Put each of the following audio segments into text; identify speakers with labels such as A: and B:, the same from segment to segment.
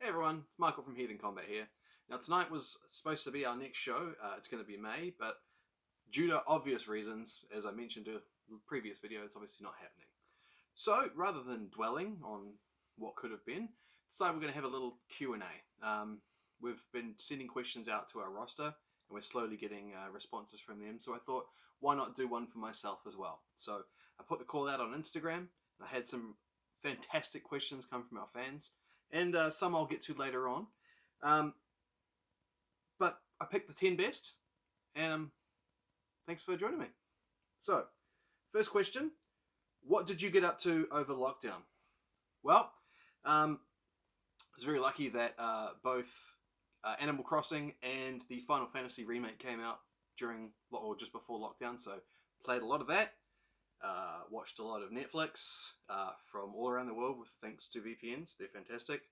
A: Hey everyone, it's Michael from Heathen Combat here. Now tonight was supposed to be our next show. It's going to be May, but due to obvious reasons, as I mentioned in the previous video, it's obviously not happening. So rather than dwelling on what could have been, decided we're going to have a little Q&A. We've been sending questions out to our roster, and we're slowly getting responses from them. So I thought, why not do one for myself as well? So I put the call out on Instagram, and I had some fantastic questions come from our fans, and some I'll get to later on. But I picked the 10 best, and thanks for joining me. So, first question, what did you get up to over lockdown? Well, I was very lucky that both Animal Crossing and the Final Fantasy remake came out during or just before lockdown, so played a lot of that. Watched a lot of Netflix from all around the world, with thanks to VPNs. They're fantastic.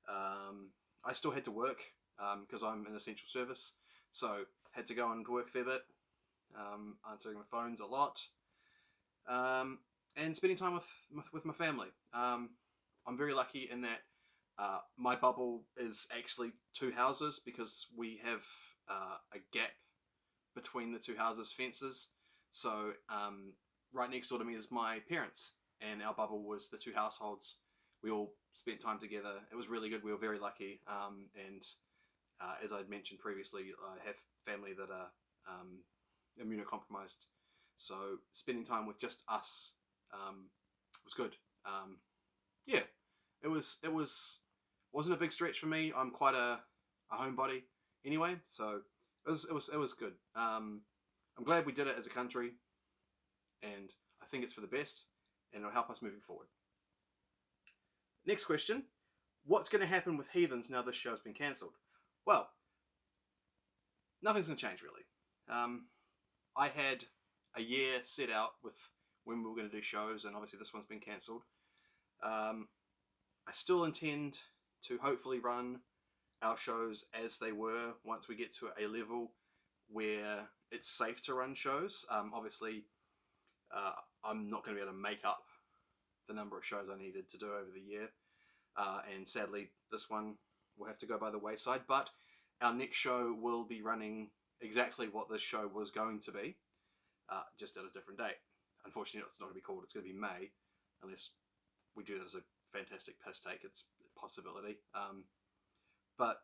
A: I still had to work because I'm an essential service, so had to go and work a fair bit, answering the phones a lot, and spending time with my family. I'm very lucky in that my bubble is actually two houses, because we have a gap between the two houses' fences. So right next door to me is my parents, and our bubble was the two households. We all spent time together. It was really good. We were very lucky. And as I'd mentioned previously, I have family that are immunocompromised. So spending time with just us was good. Yeah, it wasn't a big stretch for me. I'm quite a homebody anyway, so it was good. I'm glad we did it as a country, and I think it's for the best, and it'll help us moving forward. Next question, what's going to happen with Heathens now this show's been cancelled? Well, nothing's going to change really. I had a year set out with when we were going to do shows, and obviously this one's been cancelled. I still intend to hopefully run our shows as they were once we get to a level where it's safe to run shows. Obviously, I'm not going to be able to make up the number of shows I needed to do over the year, and sadly this one will have to go by the wayside, but our next show will be running exactly what this show was going to be, just at a different date. Unfortunately, it's not going to be called, it's going to be May, unless we do that as a fantastic piss take. It's a possibility, but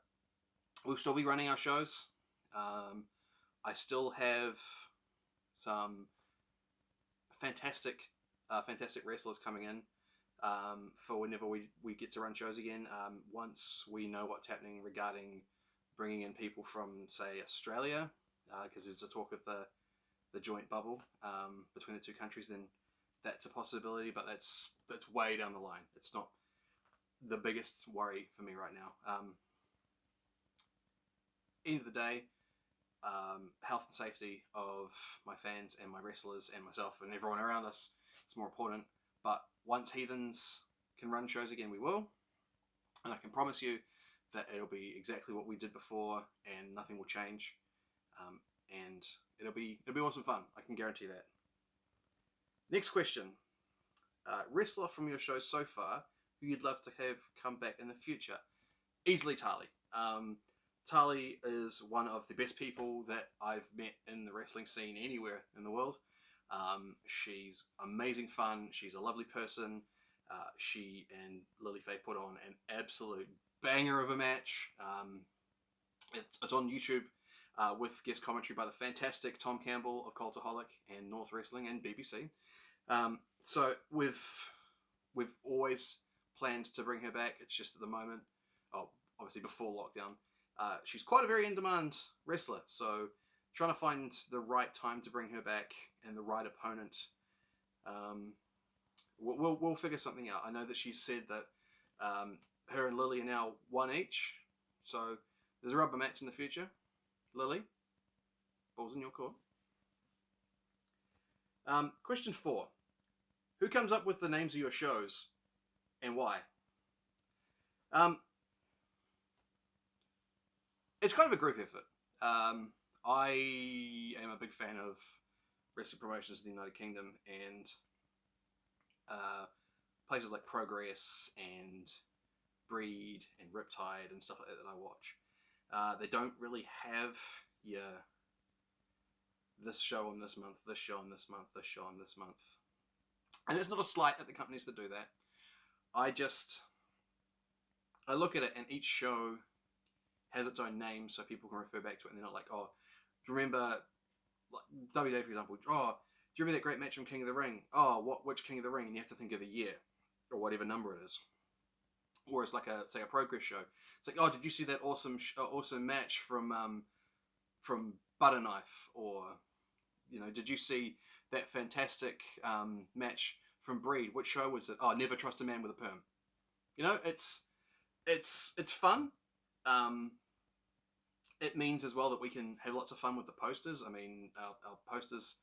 A: we'll still be running our shows. I still have some fantastic wrestlers coming in for whenever we get to run shows again. Once we know what's happening regarding bringing in people from, say, Australia, because there's a talk of the joint bubble between the two countries, then that's a possibility, but that's way down the line. It's not the biggest worry for me right now. End of the day, health and safety of my fans and my wrestlers and myself and everyone around us is more important. But once Heathens can run shows again, we will, and I can promise you that it'll be exactly what we did before, and nothing will change, and it'll be awesome fun. I can guarantee that. Next question, wrestler from your show so far who you'd love to have come back in the future? Easily Tali. Tali is one of the best people that I've met in the wrestling scene anywhere in the world. She's amazing fun. She's a lovely person. She and Lily Faye put on an absolute banger of a match. It's on YouTube with guest commentary by the fantastic Tom Campbell of Cultaholic and North Wrestling and BBC. So we've always planned to bring her back. It's just at the moment, obviously before lockdown, she's quite a very in-demand wrestler, so trying to find the right time to bring her back and the right opponent. We'll figure something out. I know that she said that her and Lily are now one each, so there's a rubber match in the future. Lily, ball's in your court. Question 4. Who comes up with the names of your shows and why? It's kind of a group effort. I am a big fan of wrestling promotions in the United Kingdom, and places like Progress and Breed and Riptide and stuff like that I watch. They don't really have this show on this month, this show on this month, this show on this month. And it's not a slight at the companies that do that. I look at it, and each show has its own name, so people can refer back to it, and they're not like, oh, do you remember, like WWE, for example, oh, do you remember that great match from King of the Ring? Oh, which King of the Ring? And you have to think of the year, or whatever number it is. Or it's like say a Progress show. It's like, oh, did you see that awesome match from Butter Knife? Or, did you see that fantastic match from Breed? Which show was it? Oh, Never Trust a Man with a Perm. It's fun. It means as well that we can have lots of fun with the posters. I mean, our posters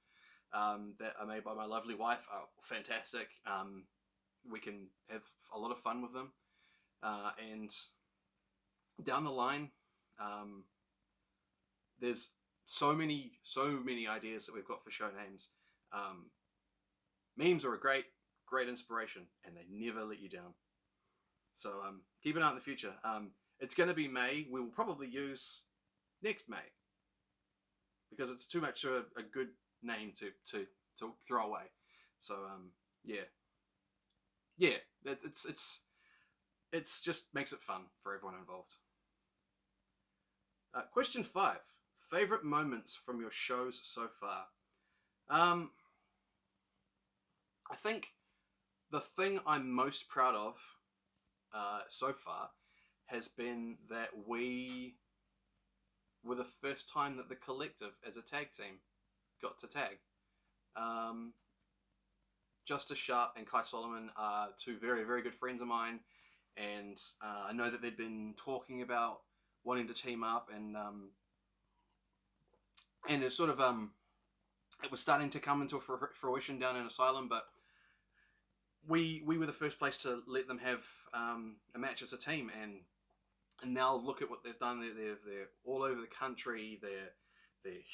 A: that are made by my lovely wife are fantastic. We can have a lot of fun with them. And down the line, there's so many ideas that we've got for show names. Memes are a great inspiration, and they never let you down. So keep an eye out in the future. It's going to be May. We will probably use next May, because it's too much a good name to throw away. So yeah, it's just makes it fun for everyone involved. Question 5: favorite moments from your shows so far. I think the thing I'm most proud of so far has been that we were the first time that the Collective as a tag team got to tag. Justice Sharp and Kai Solomon are two very, very good friends of mine, and I know that they'd been talking about wanting to team up, and it's sort of it was starting to come into fruition down in Asylum, but we were the first place to let them have a match as a team, and now look at what they've done. They're all over the country. They're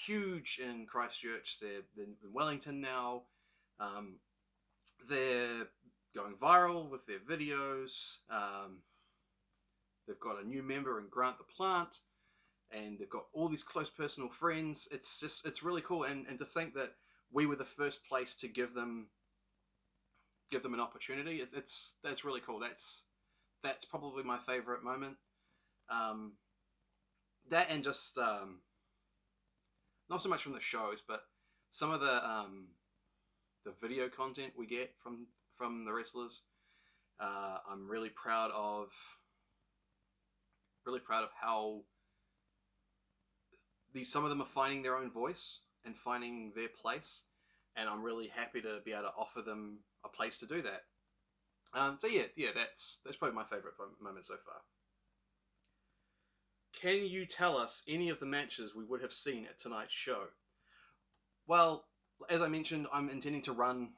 A: huge in Christchurch. They're in Wellington now. They're going viral with their videos. They've got a new member in Grant the Plant, and they've got all these close personal friends. It's really cool, and to think that we were the first place to give them an opportunity. That's really cool. That's probably my favorite moment. That, and just not so much from the shows, but some of the video content we get from the wrestlers. I'm really proud of how some of them are finding their own voice and finding their place, and I'm really happy to be able to offer them a place to do that. So yeah, that's probably my favorite moment so far. Can you tell us any of the matches we would have seen at tonight's show? Well, as I mentioned, I'm intending to run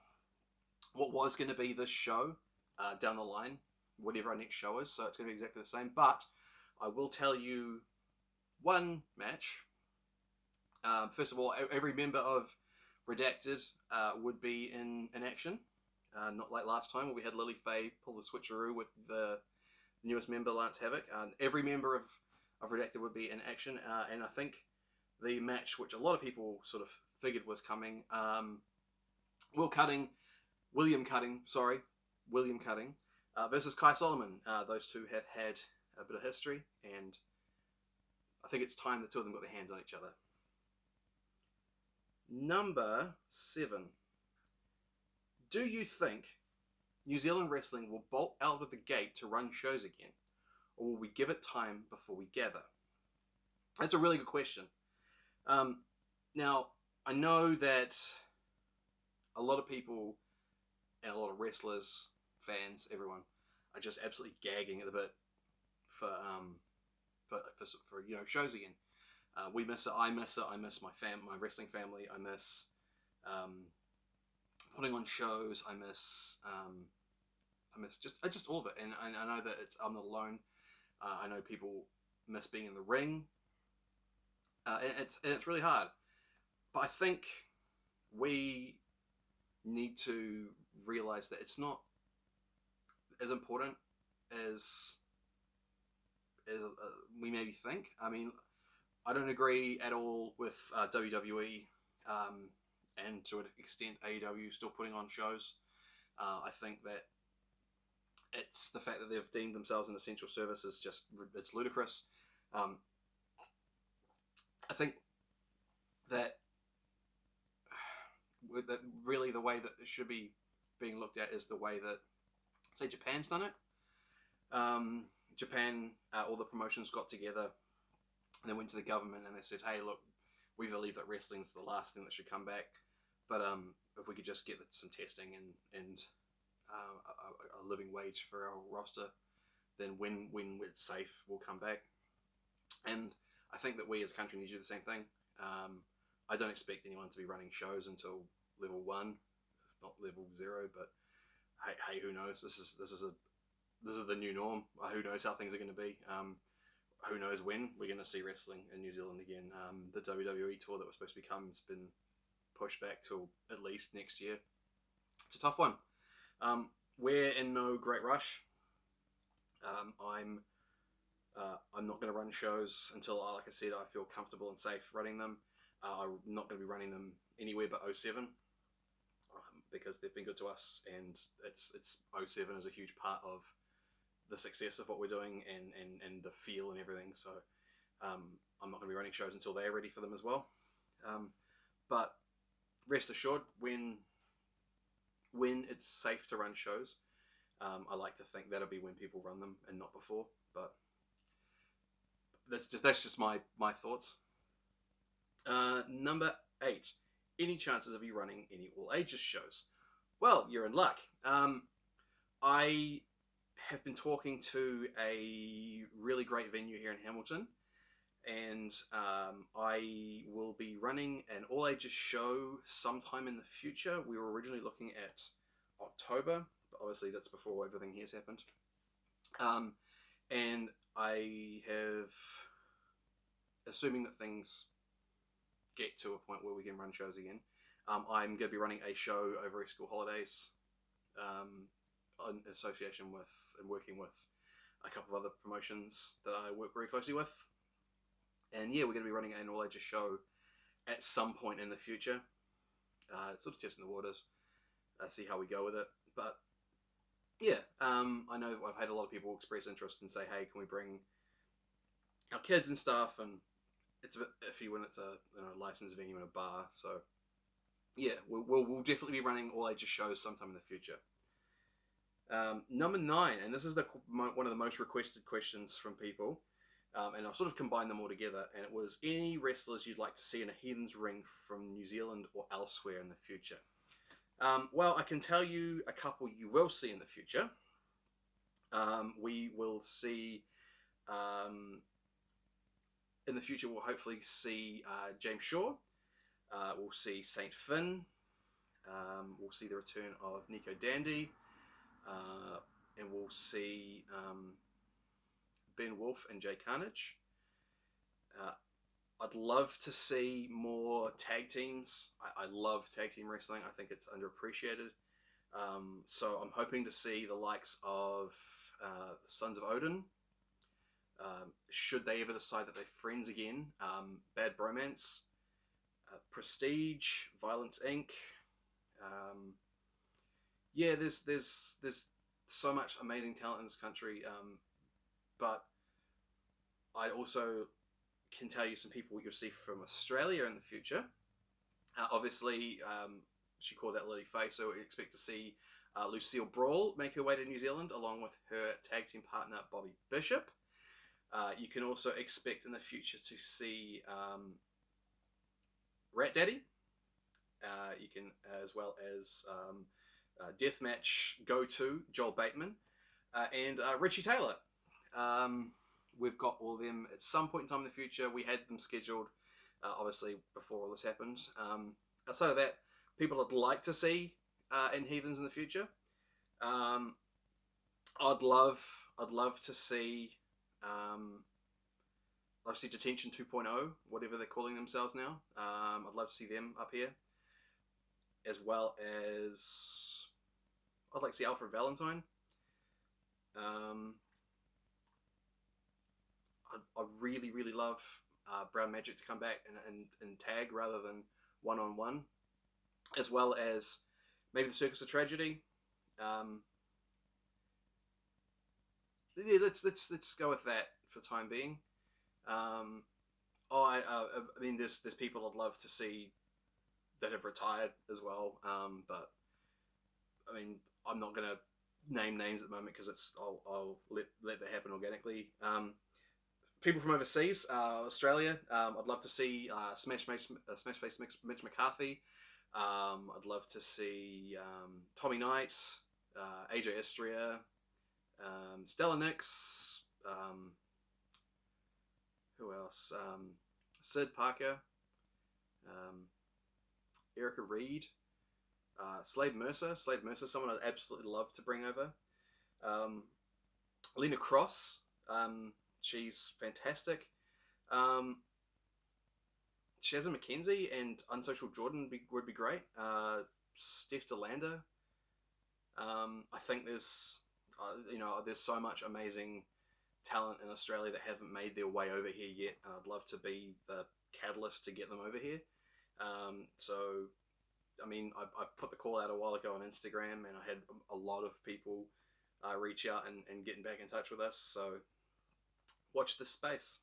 A: what was going to be this show down the line, whatever our next show is, so it's going to be exactly the same, but I will tell you one match. First of all, every member of Redacted would be in action, not like last time where we had Lily Faye pull the switcheroo with the newest member, Lance Havoc. Every member of Redacted would be in action, and I think the match which a lot of people sort of figured was coming, William Cutting versus Kai Solomon. Those two have had a bit of history, and I think it's time the two of them got their hands on each other. Number 7. Do you think New Zealand wrestling will bolt out of the gate to run shows again, or will we give it time before we gather? That's a really good question. Now, I know that a lot of people and a lot of wrestlers, fans, everyone, are just absolutely gagging at the bit for shows again. We miss it. I miss it. I miss my wrestling family. I miss putting on shows. I miss just all of it. And I know that I'm not alone. I know people miss being in the ring. And it's really hard. But I think we need to realize that it's not as important as we maybe think. I mean, I don't agree at all with WWE, and to an extent AEW still putting on shows. I think that it's the fact that they've deemed themselves an essential service is just, it's ludicrous. Um, I think that that really the way that it should be being looked at is the way that, say, Japan's done it. Japan, all the promotions got together and they went to the government and they said, "Hey, look, we believe that wrestling's the last thing that should come back, but if we could just get some testing and a living wage for our roster, then when it's safe, we'll come back." And I think that we as a country need to do the same thing. I don't expect anyone to be running shows until level 1, if not level 0. But hey, who knows? This is the new norm. Who knows how things are going to be? Who knows when we're going to see wrestling in New Zealand again? The WWE tour that was supposed to come has been pushed back till at least next year. It's a tough one. We're in no great rush. I'm not going to run shows until, like I said, I feel comfortable and safe running them. I'm not going to be running them anywhere but 07, because they've been good to us, and it's 07 is a huge part of the success of what we're doing and the feel and everything. So I'm not going to be running shows until they're ready for them as well. But rest assured, when it's safe to run shows, I like to think that'll be when people run them and not before. But that's just my thoughts. Number 8. Any chances of you running any all ages shows? Well, you're in luck. I have been talking to a really great venue here in Hamilton, and I will be running an all ages show sometime in the future. We were originally looking at October, but obviously that's before everything here's happened. And I have, assuming that things get to a point where we can run shows again, I'm going to be running a show over school holidays, in association with and working with a couple of other promotions that I work very closely with. And yeah, we're going to be running an all ages show at some point in the future. Sort of testing the waters, see how we go with it. But yeah, I know I've had a lot of people express interest and say, "Hey, can we bring our kids and stuff?" And it's a bit iffy when it's a licensed venue in a bar. So yeah, we'll definitely be running all ages shows sometime in the future. Number 9, and this is one of the most requested questions from people, and I've sort of combined them all together, and it was, any wrestlers you'd like to see in a Heathen's ring from New Zealand or elsewhere in the future? Well, I can tell you a couple you will see in the future. We will see, in the future, we'll hopefully see James Shaw. We'll see Saint Finn. We'll see the return of Nico Dandy. And we'll see Ben Wolf and Jay Carnage. I'd love to see more tag teams. I love tag team wrestling. I think it's underappreciated. So I'm hoping to see the likes of the Sons of Odin. Should they ever decide that they're friends again. Bad Bromance. Prestige. Violence Inc. Yeah, there's so much amazing talent in this country, but I also can tell you some people you'll see from Australia in the future. Obviously, she called out Lily Faye, so we expect to see Lucille Brawl make her way to New Zealand along with her tag team partner Bobby Bishop. You can also expect in the future to see Rat Daddy. You can, as well as Deathmatch go-to Joel Bateman and Richie Taylor. We've got all of them at some point in time in the future. We had them scheduled, obviously, before all this happened. Outside of that, people I'd like to see in Heathens in the future. I'd love to see, obviously, Detention 2.0, whatever they're calling themselves now. I'd love to see them up here, as well as I'd like to see Alfred Valentine. I really, really love Brown Magic to come back and tag rather than one-on-one, as well as maybe the Circus of Tragedy. Um, yeah, let's go with that for the time being. Um, I mean, there's people I'd love to see that have retired as well. But I mean, I'm not gonna name names at the moment because I'll let that happen organically. People from overseas, Australia. I'd love to see Smash Face Mitch McCarthy. I'd love to see Tommy Knight, AJ Estria, Stella Nix. Who else? Sid Parker, um, Erica Reed, Slade Mercer. Slade Mercer, someone I'd absolutely love to bring over. Um, Lena Cross. She's fantastic. Um, Shazza McKenzie and Unsocial Jordan would be great. Steph DeLander. I think there's so much amazing talent in Australia that haven't made their way over here yet. I'd love to be the catalyst to get them over here. So, I mean, I put the call out a while ago on Instagram, and I had a lot of people reach out and getting back in touch with us. So, watch this space.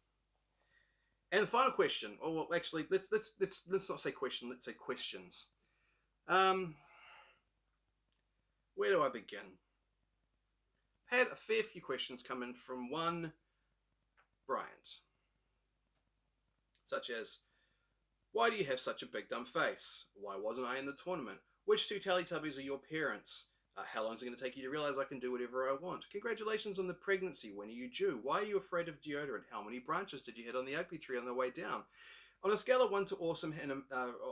A: And the final question, or well, actually, let's not say question. Let's say questions. Where do I begin? Had a fair few questions come in from one Bryant, such as, why do you have such a big dumb face? Why wasn't I in the tournament? Which two Teletubbies are your parents? How long is it going to take you to realize I can do whatever I want? Congratulations on the pregnancy. When are you due? Why are you afraid of deodorant? How many branches did you hit on the ugly tree on the way down? On a scale of 1 to awesome and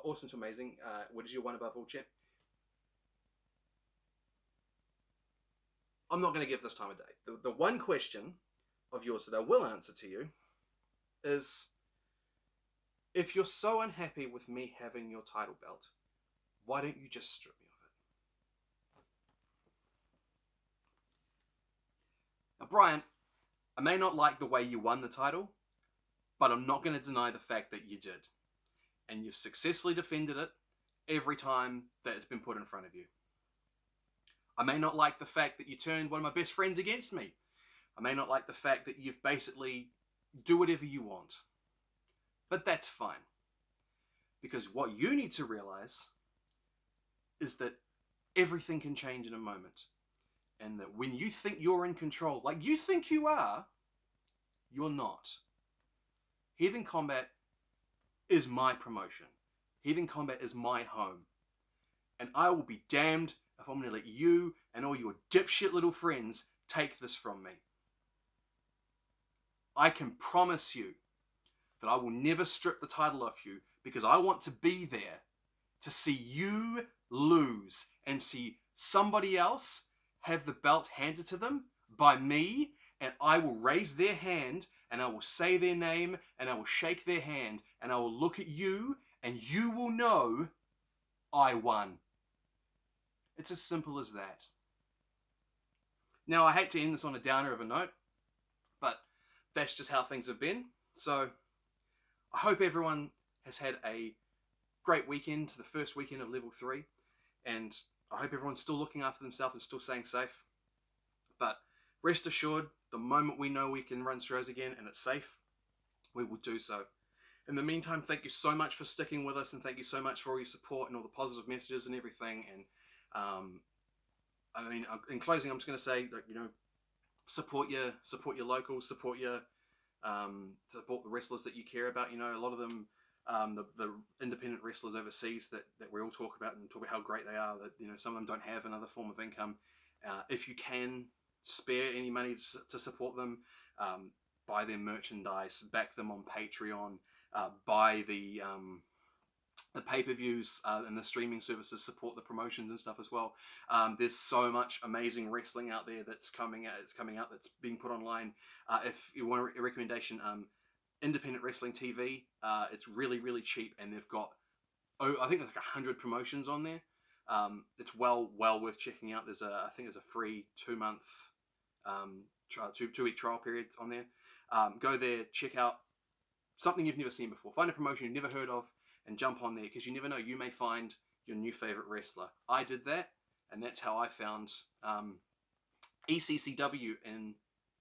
A: awesome to amazing, what is your one above all, champ? I'm not going to give this time of day. The one question of yours that I will answer to you is, if you're so unhappy with me having your title belt, why don't you just strip me of it? Now, Brian, I may not like the way you won the title, but I'm not going to deny the fact that you did. And you've successfully defended it every time that it's been put in front of you. I may not like the fact that you turned one of my best friends against me. I may not like the fact that you've basically do whatever you want. But that's fine. Because what you need to realize is that everything can change in a moment. And that when you think you're in control, like you think you are, you're not. Heathen Combat is my promotion. Heathen Combat is my home. And I will be damned if I'm going to let you and all your dipshit little friends take this from me. I can promise you that I will never strip the title off you, because I want to be there to see you lose and see somebody else have the belt handed to them by me, and I will raise their hand and I will say their name and I will shake their hand and I will look at you and you will know I won. It's as simple as that. Now, I hate to end this on a downer of a note, but that's just how things have been. So I hope everyone has had a great weekend to the first weekend of level 3, and I hope everyone's still looking after themselves and still staying safe. But rest assured, the moment we know we can run shows again and it's safe, we will do so. In the meantime, thank you so much for sticking with us, and thank you so much for all your support and all the positive messages and everything. And I mean, in closing, I'm just going to say that, support your locals, support the wrestlers that you care about. A lot of them, the independent wrestlers overseas that we all talk about and talk about how great they are. That some of them don't have another form of income. If you can spare any money to support them, buy their merchandise, back them on Patreon, buy the pay-per-views and the streaming services, support the promotions and stuff as well. There's so much amazing wrestling out there that's coming out that's being put online. If you want a recommendation, Independent Wrestling TV, it's really, really cheap, and they've got, I think there's like 100 promotions on there. It's well worth checking out. I think there's a free 2-month, 2-week trial period on there. Go there, check out something you've never seen before. Find a promotion you've never heard of and jump on there, because you never know, you may find your new favorite wrestler. I did that, and that's how I found ECCW in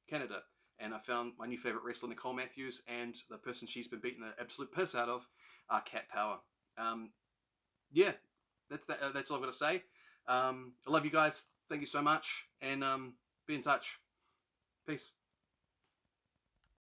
A: Canada. And I found my new favorite wrestler, Nicole Matthews, and the person she's been beating the absolute piss out of, Cat Power. Yeah, that's all I've got to say. I love you guys. Thank you so much, and be in touch. Peace.